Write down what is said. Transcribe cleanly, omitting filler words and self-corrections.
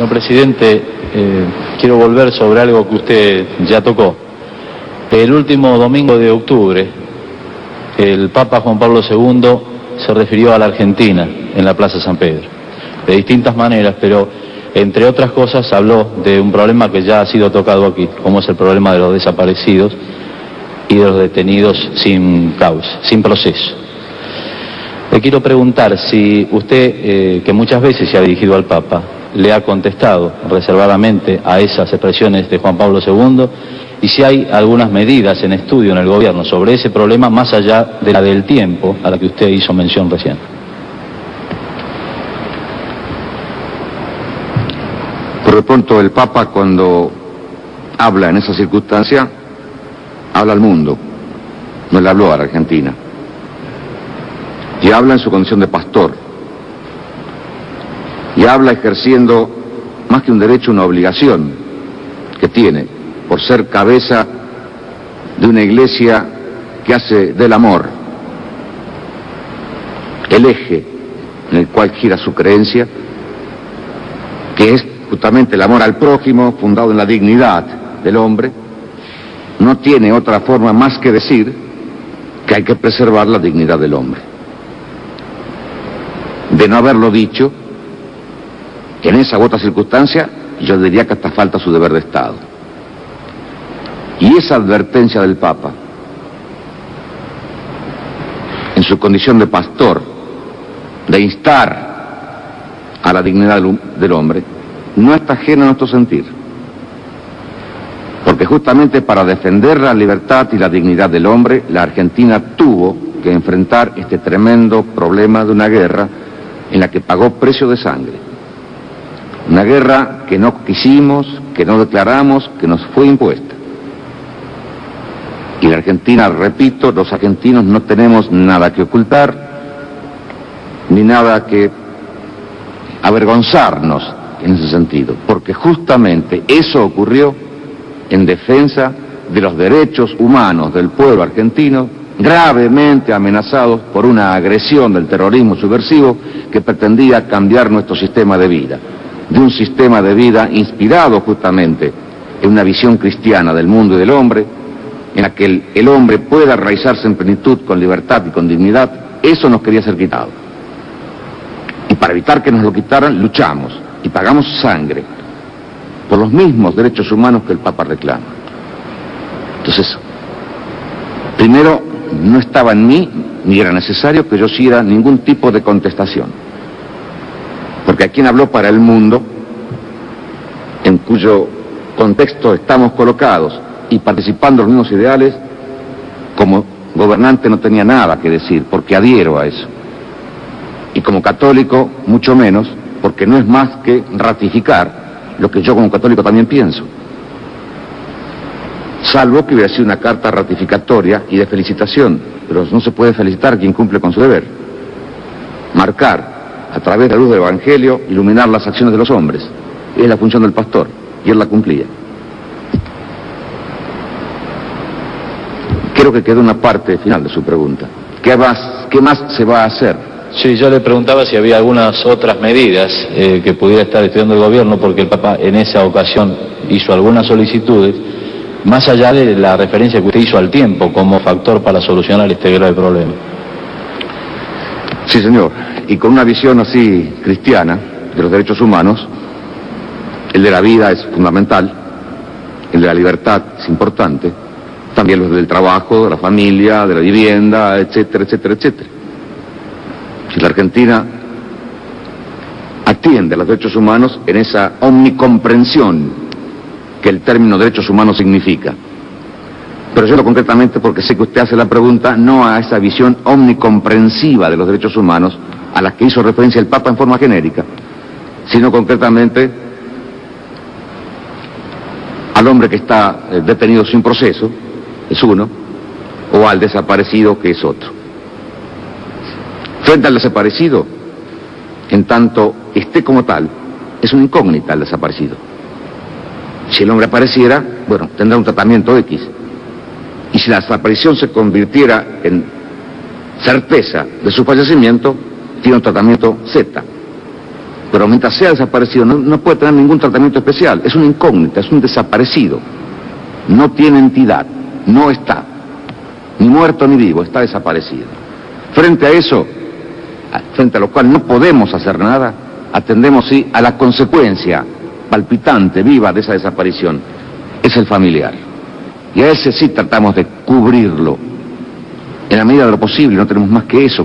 Señor presidente, quiero volver sobre algo que usted ya tocó. El último domingo de octubre, el Papa Juan Pablo II se refirió a la Argentina en la Plaza San Pedro, de distintas maneras, pero entre otras cosas habló de un problema que ya ha sido tocado aquí, como es el problema de los desaparecidos y de los detenidos sin causa, sin proceso. Le quiero preguntar si usted, que muchas veces se ha dirigido al Papa, le ha contestado reservadamente a esas expresiones de Juan Pablo II y si hay algunas medidas en estudio en el gobierno sobre ese problema más allá de la del tiempo a la que usted hizo mención recién. Por de pronto el Papa, cuando habla en esa circunstancia, habla al mundo, no le habló a la Argentina. Y habla en su condición de pastor. Y habla ejerciendo, más que un derecho, una obligación que tiene, por ser cabeza de una iglesia que hace del amor el eje en el cual gira su creencia, que es justamente el amor al prójimo, fundado en la dignidad del hombre. No tiene otra forma más que decir que hay que preservar la dignidad del hombre. De no haberlo dicho, en esa u otra circunstancia, yo diría que hasta falta su deber de Estado. Y esa advertencia del Papa, en su condición de pastor, de instar a la dignidad del hombre, no está ajena a nuestro sentir. Porque justamente para defender la libertad y la dignidad del hombre, la Argentina tuvo que enfrentar este tremendo problema de una guerra en la que pagó precio de sangre. Una guerra que no quisimos, que no declaramos, que nos fue impuesta. Y la Argentina, repito, los argentinos no tenemos nada que ocultar, ni nada que avergonzarnos en ese sentido, porque justamente eso ocurrió en defensa de los derechos humanos del pueblo argentino, gravemente amenazados por una agresión del terrorismo subversivo que pretendía cambiar nuestro sistema de vida, de un sistema de vida inspirado justamente en una visión cristiana del mundo y del hombre, en la que el hombre pueda arraizarse en plenitud, con libertad y con dignidad. Eso nos quería ser quitado. Y para evitar que nos lo quitaran, luchamos y pagamos sangre por los mismos derechos humanos que el Papa reclama. Entonces, primero, no estaba en mí, ni era necesario que yo hiciera ningún tipo de contestación. Porque a quien habló para el mundo, en cuyo contexto estamos colocados y participando en los mismos ideales, como gobernante no tenía nada que decir, porque adhiero a eso. Y como católico, mucho menos, porque no es más que ratificar lo que yo como católico también pienso. Salvo que hubiera sido una carta ratificatoria y de felicitación, pero no se puede felicitar a quien cumple con su deber. Marcar, a través de la luz del Evangelio, iluminar las acciones de los hombres. Es la función del pastor, y él la cumplía. Creo que quedó una parte final de su pregunta. ¿Qué más se va a hacer? Sí, yo le preguntaba si había algunas otras medidas que pudiera estar estudiando el gobierno, porque el Papa en esa ocasión hizo algunas solicitudes, más allá de la referencia que usted hizo al tiempo como factor para solucionar este grave problema. Sí, señor, y con una visión así cristiana de los derechos humanos, el de la vida es fundamental, el de la libertad es importante, también los del trabajo, de la familia, de la vivienda, etcétera, etcétera, etcétera. Si la Argentina atiende a los derechos humanos en esa omnicomprensión que el término derechos humanos significa. Pero yo lo concretamente porque sé que usted hace la pregunta no a esa visión omnicomprensiva de los derechos humanos a la que hizo referencia el Papa en forma genérica, sino concretamente al hombre que está detenido sin proceso, es uno, o al desaparecido, que es otro. Frente al desaparecido, en tanto esté como tal, es una incógnita el desaparecido. Si el hombre apareciera, bueno, tendrá un tratamiento X. Y si la desaparición se convirtiera en certeza de su fallecimiento, tiene un tratamiento Z. pero mientras sea desaparecido no puede tener ningún tratamiento especial. Es una incógnita, es un desaparecido. No tiene entidad, no está, ni muerto ni vivo, está desaparecido. Frente a eso, frente a lo cual no podemos hacer nada, atendemos sí a la consecuencia palpitante, viva de esa desaparición, es el familiar. Y a ese sí tratamos de cubrirlo, en la medida de lo posible, no tenemos más que eso.